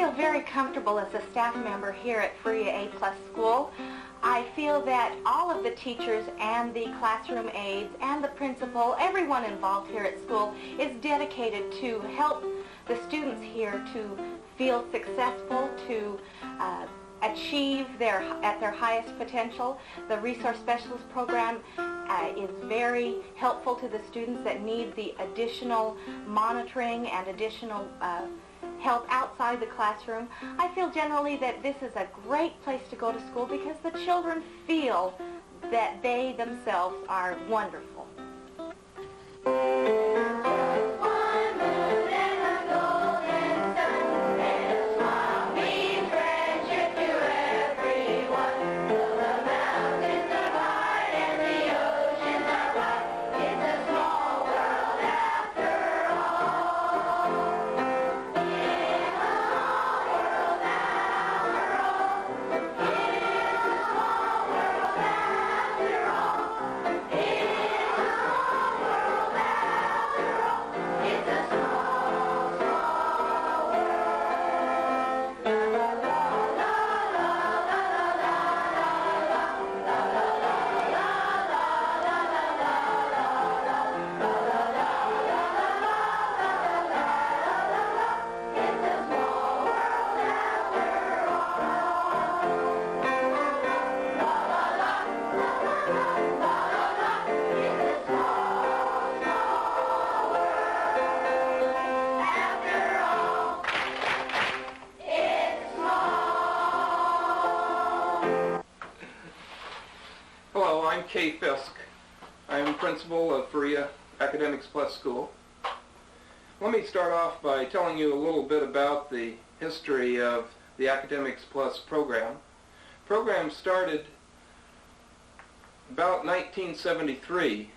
feel very comfortable as a staff member here at Faria A+ School. I feel that all of the teachers and the classroom aides and the principal, everyone involved here at school, is dedicated to help the students here to feel successful, to achieve at their highest potential. The Resource Specialist Program is very helpful to the students that need the additional monitoring and additional help outside the classroom. I feel generally that this is a great place to go to school because the children feel that they themselves are wonderful. Hello, I'm Kay Fisk. I'm principal of Faria Academics Plus School. Let me start off by telling you a little bit about the history of the Academics Plus program. The program started about 1973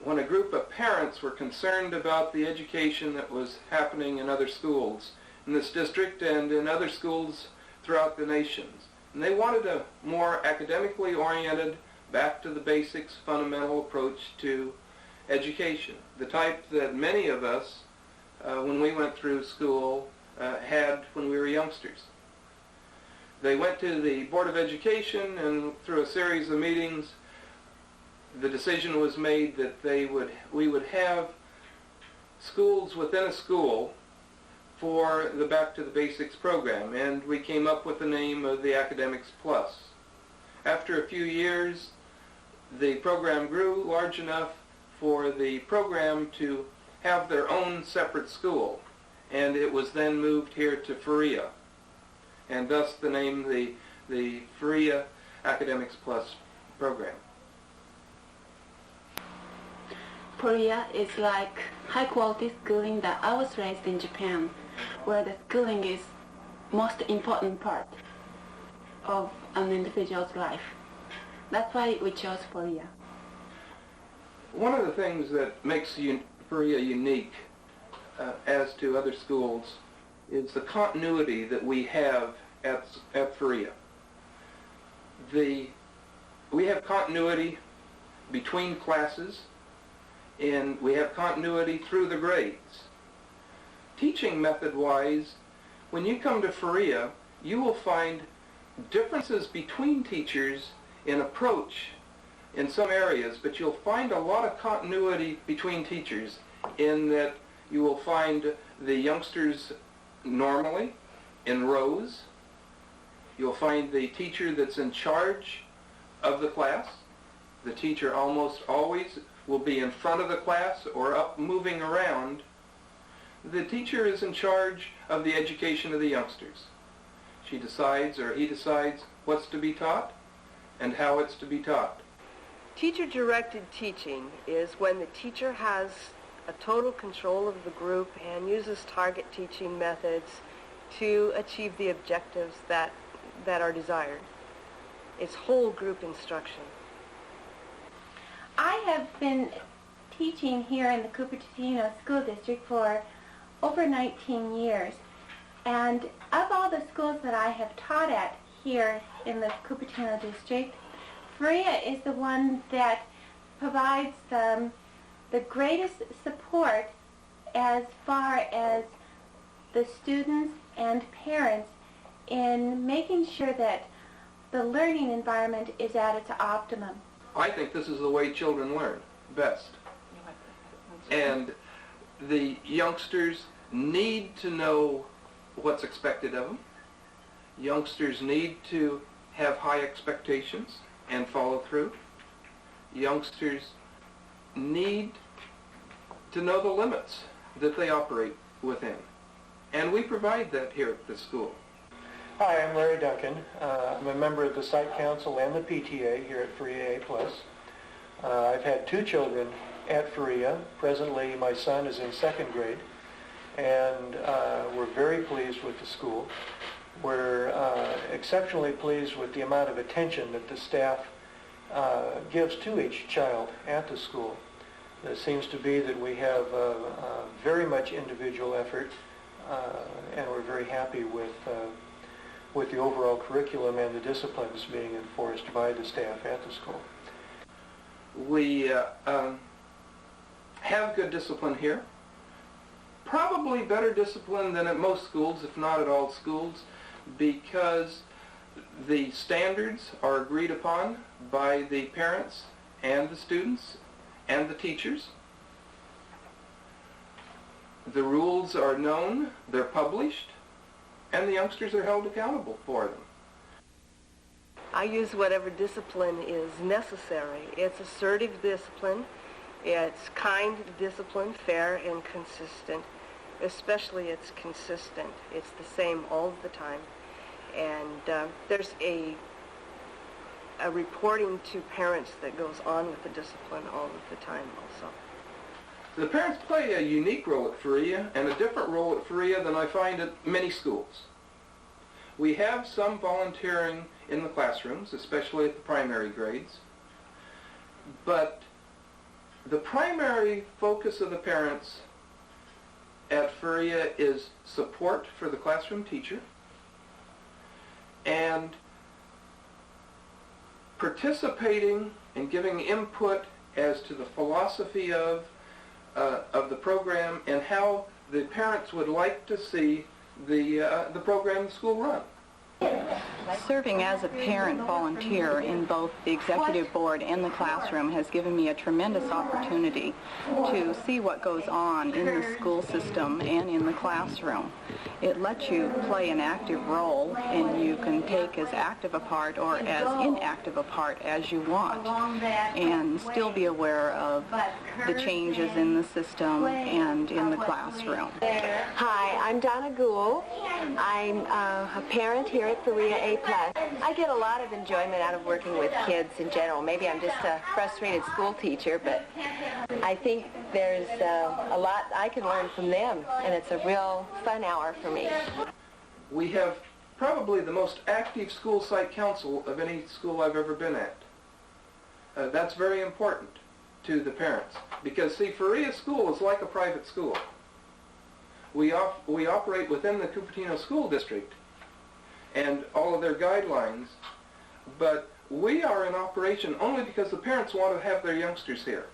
when a group of parents were concerned about the education that was happening in other schools in this district and in other schools throughout the nations. And they wanted a more academically oriented, back to the basics, fundamental approach to education, the type that many of us, when we went through school, had when we were youngsters. They went to the Board of Education, and through a series of meetings, the decision was made that we would have schools within a school for the Back to the Basics program, and we came up with the name of the Academics Plus. After a few years, the program grew large enough for the program to have their own separate school, and it was then moved here to Faria, and thus the name the Faria Academics Plus program. Faria is like high-quality schooling that I was raised in Japan, where the schooling is most important part of an individual's life. That's why we chose Faria. One of the things that makes Faria unique as to other schools is the continuity that we have at Faria. We have continuity between classes, and we have continuity through the grades. Teaching method-wise, when you come to Faria, you will find differences between teachers in approach in some areas, but you'll find a lot of continuity between teachers in that you will find the youngsters normally in rows. You'll find the teacher that's in charge of the class. The teacher almost always will be in front of the class or up moving around. The teacher is in charge of the education of the youngsters. She decides, or he decides, what's to be taught and how it's to be taught. Teacher-directed teaching is when the teacher has a total control of the group and uses target teaching methods to achieve the objectives that are desired. It's whole group instruction. I have been teaching here in the Cupertino School District for over 19 years, and of all the schools that I have taught at here in the Cupertino District, Faria is the one that provides the greatest support as far as the students and parents in making sure that the learning environment is at its optimum? I think this is the way children learn best. And the youngsters need to know what's expected of them. Youngsters need to have high expectations and follow through. Youngsters need to know the limits that they operate within. And we provide that here at this school. Hi, I'm Larry Duncan. I'm a member of the Site Council and the PTA here at Faria A+. I've had 2 children at Faria. Presently, my son is in 2nd grade, and we're very pleased with the school. We're exceptionally pleased with the amount of attention that the staff gives to each child at the school. It seems to be that we have very much individual effort, and we're very happy with the overall curriculum and the disciplines being enforced by the staff at the school. We have good discipline here. Probably better discipline than at most schools, if not at all schools, because the standards are agreed upon by the parents and the students and the teachers. The rules are known, they're published, and the youngsters are held accountable for them. I use whatever discipline is necessary. It's assertive discipline, it's kind discipline, fair and consistent. Especially it's consistent. It's the same all the time. And there's a reporting to parents that goes on with the discipline all of the time also. The parents play a unique role at Faria and a different role at Faria than I find at many schools. We have some volunteering in the classrooms, especially at the primary grades, but the primary focus of the parents at Faria is support for the classroom teacher and participating and giving input as to the philosophy of the program and how the parents would like to see the program the school run. Serving as a parent volunteer in both the executive board and the classroom has given me a tremendous opportunity to see what goes on in the school system and in the classroom. It lets you play an active role, and you can take as active a part or as inactive a part as you want and still be aware of the changes in the system and in the classroom. Hi, I'm Donna Gould. I'm a parent here at Faria A+. I get a lot of enjoyment out of working with kids in general. Maybe I'm just a frustrated school teacher, but I think there's a lot I can learn from them, and it's a real fun hour for me. We have probably the most active school site council of any school I've ever been at. That's very important to the parents because, see, Faria School is like a private school. We operate within the Cupertino School District and all of their guidelines, but we are in operation only because the parents want to have their youngsters here.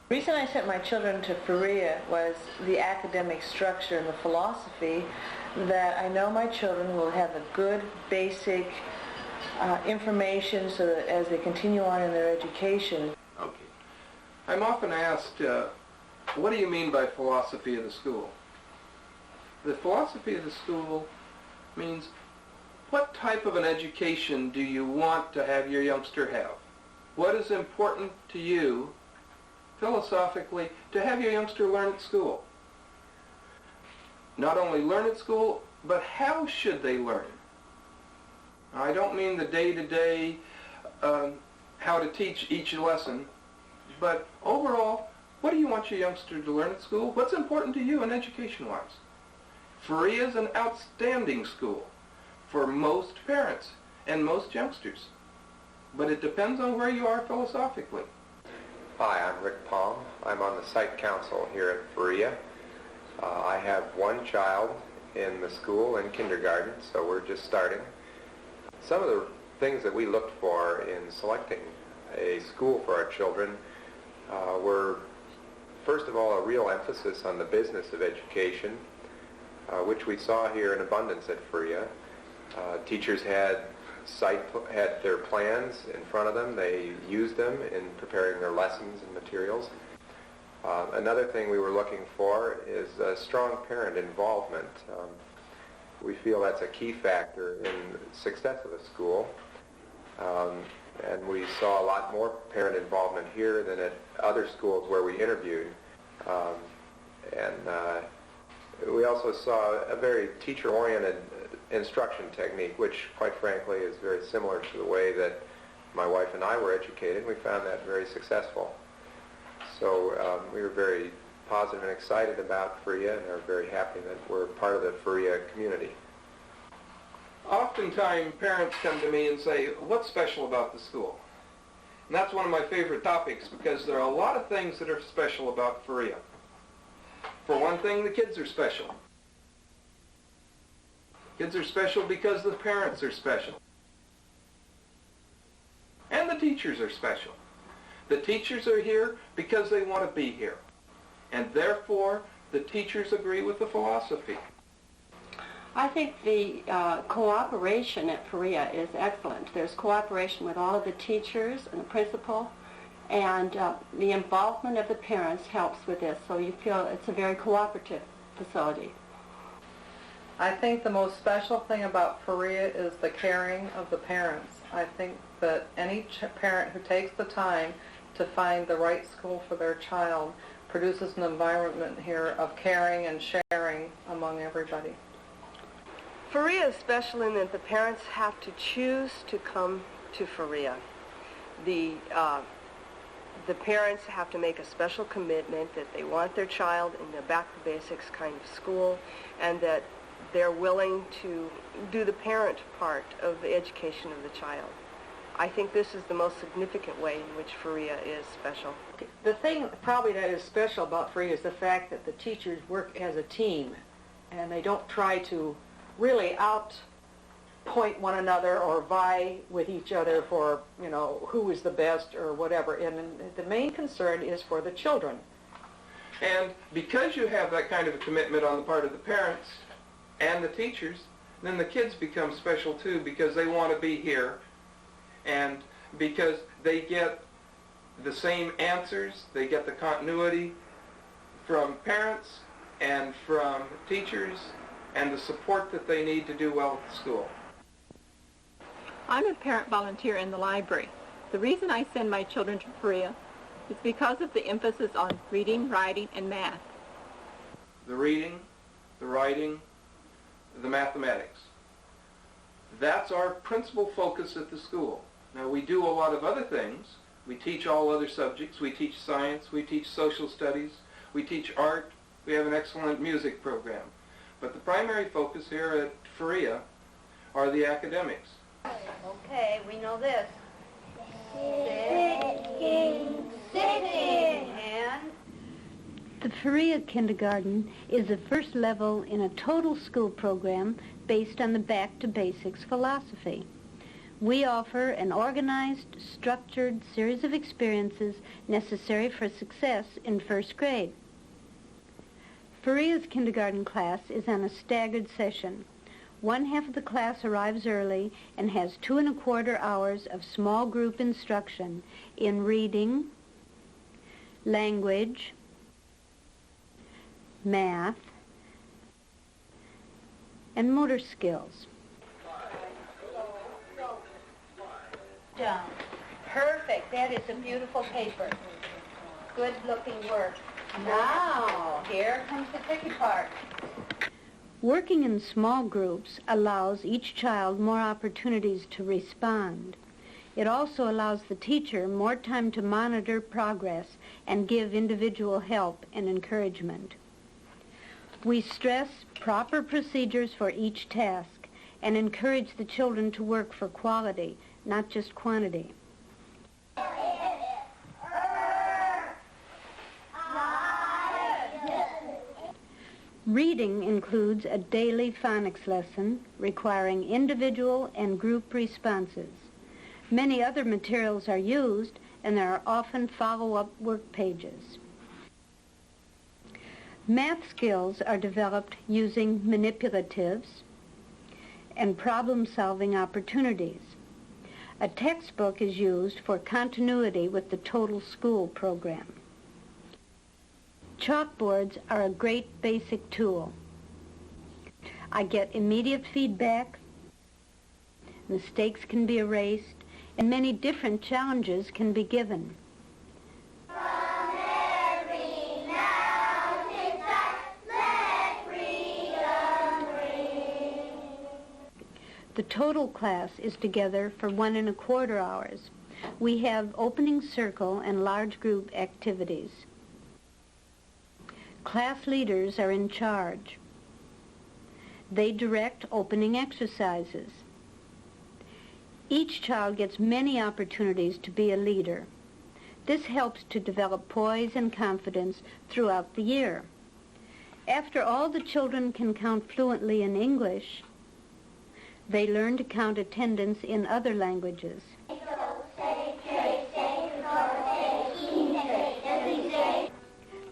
The reason I sent my children to Faria was the academic structure and the philosophy that I know my children will have a good basic information so that as they continue on in their education. Okay. I'm often asked, what do you mean by philosophy of the school? The philosophy of the school means what type of an education do you want to have your youngster have? What is important to you, philosophically, to have your youngster learn at school? Not only learn at school, but how should they learn? I don't mean the day-to-day how to teach each lesson, but overall, what do you want your youngster to learn at school? What's important to you in education-wise? Faria is an outstanding school for most parents and most youngsters, but it depends on where you are philosophically. Hi, I'm Rick Palm. I'm on the site council here at Faria. I have one child in the school in kindergarten, so we're just starting. Some of the things that we looked for in selecting a school for our children were, first of all, a real emphasis on the business of education. which we saw here in abundance at Faria. Teachers had their plans in front of them. They used them in preparing their lessons and materials. Another thing we were looking for is strong parent involvement. We feel that's a key factor in the success of a school. And we saw a lot more parent involvement here than at other schools where we interviewed. We also saw a very teacher-oriented instruction technique, which quite frankly is very similar to the way that my wife and I were educated. We found that very successful. So we were very positive and excited about Faria and are very happy that we're part of the Faria community. Oftentimes parents come to me and say, what's special about the school? And that's one of my favorite topics because there are a lot of things that are special about Faria. For one thing, the kids are special. Kids are special because the parents are special. And the teachers are special. The teachers are here because they want to be here. And therefore, the teachers agree with the philosophy. I think the cooperation at Faria is excellent. There's cooperation with all of the teachers and the principal, and the involvement of the parents helps with this, so you feel it's a very cooperative facility. I think the most special thing about Faria is the caring of the parents. I think that any parent who takes the time to find the right school for their child produces an environment here of caring and sharing among everybody. Faria is special in that the parents have to choose to come to Faria. The parents have to make a special commitment that they want their child in a back-to-basics kind of school, and that they're willing to do the parent part of the education of the child. I think this is the most significant way in which Faria is special. The thing probably that is special about Faria is the fact that the teachers work as a team, and they don't try to really outpoint one another or vie with each other for, you know, who is the best or whatever. And the main concern is for the children. And because you have that kind of a commitment on the part of the parents and the teachers, then the kids become special too, because they want to be here and because they get the same answers, they get the continuity from parents and from teachers and the support that they need to do well at the school. I'm a parent volunteer in the library. The reason I send my children to Faria is because of the emphasis on reading, writing, and math. The reading, the writing, the mathematics. That's our principal focus at the school. Now we do a lot of other things. We teach all other subjects. We teach science. We teach social studies. We teach art. We have an excellent music program. But the primary focus here at Faria are the academics. Okay, we know this. Sitting. And? The Faria Kindergarten is the first level in a total school program based on the Back to Basics philosophy. We offer an organized, structured series of experiences necessary for success in first grade. Faria's kindergarten class is on a staggered session. One half of the class arrives early and has 2¼ hours of small group instruction in reading, language, math, and motor skills. Done. Perfect. That is a beautiful paper. Good looking work. Now, here comes the tricky part. Working in small groups allows each child more opportunities to respond. It also allows the teacher more time to monitor progress and give individual help and encouragement. We stress proper procedures for each task and encourage the children to work for quality, not just quantity. Reading includes a daily phonics lesson requiring individual and group responses. Many other materials are used, and there are often follow-up work pages. Math skills are developed using manipulatives and problem-solving opportunities. A textbook is used for continuity with the total school program. Chalkboards are a great basic tool. I get immediate feedback, mistakes can be erased, and many different challenges can be given. The total class is together for 1 1/4 hours. We have opening circle and large group activities. Class leaders are in charge. They direct opening exercises. Each child gets many opportunities to be a leader. This helps to develop poise and confidence throughout the year. After all the children can count fluently in English, they learn to count attendance in other languages.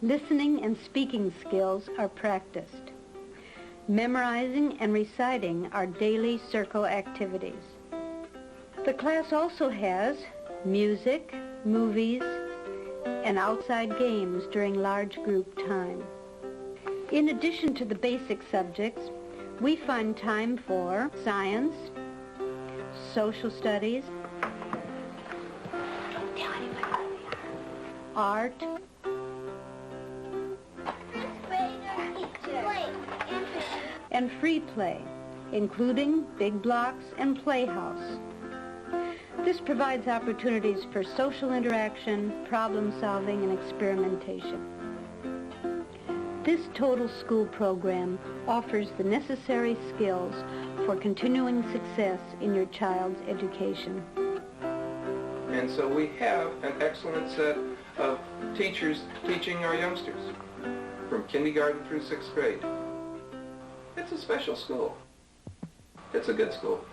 Listening and speaking skills are practiced. Memorizing and reciting are daily circle activities. The class also has music, movies, and outside games during large group time. In addition to the basic subjects, we find time for science, social studies, art, and free play, including big blocks and playhouse. This provides opportunities for social interaction, problem solving, and experimentation. This total school program offers the necessary skills for continuing success in your child's education. And so we have an excellent set of teachers teaching our youngsters from kindergarten through 6th grade. It's a special school. It's a good school.